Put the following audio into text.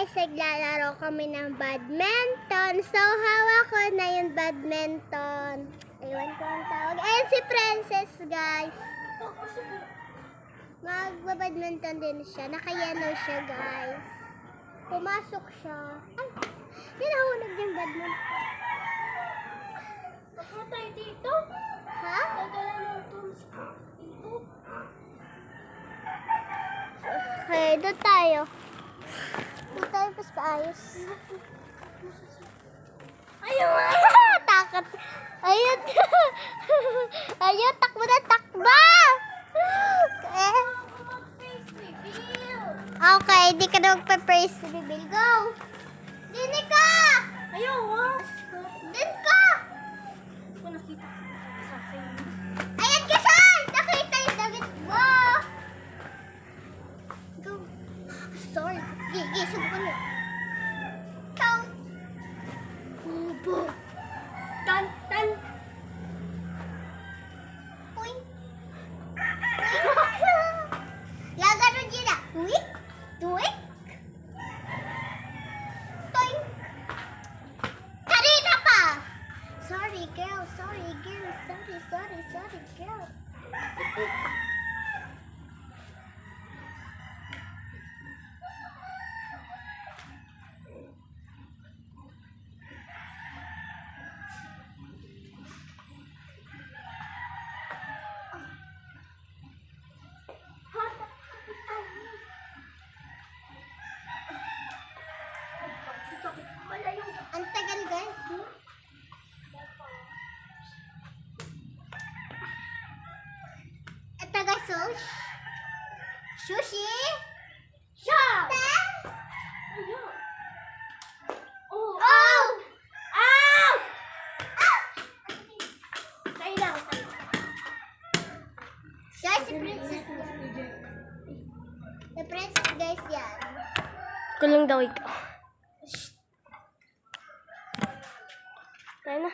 guys, naglalaro kami ng badminton. So, hawak ko na yung badminton. Ewan ko ang tawag. Ayun si Princess, guys. Magbabadminton din siya. Naka-yellow siya, guys. Pumasok siya. Ay, nahulog yung badminton. Baka tayo dito? Ha? Dadala ng tools dito. Okay, doon tayo. Doon tayo pas paayos. Ayaw nga! Takot. Ayun. Ayun, takbo na takbo. Mag-face reveal! Okay, di ka na magpa-praise reveal. Go! Dini ka! Ayaw nga! Din ka! Ako nakita sa akin. Ayan ka saan! Nakita yung damit mo! Go! Sorry. Gigisog ko na. Tao! Ubo! Tan! Tan! Uy! Lagano dyan na. Uy! Tuwik! Toing! Karina pa! Sorry, girl. Sorry, girl. Sorry, girl. Ang tagal, guys. Ang tagal, Sushi? Siya! Ten? Ayaw! Oh! Oh! Ah! Tayo lang. Guys, si Princess. Si Princess, guys, yan. Kulong daw ikaw. Tayo na.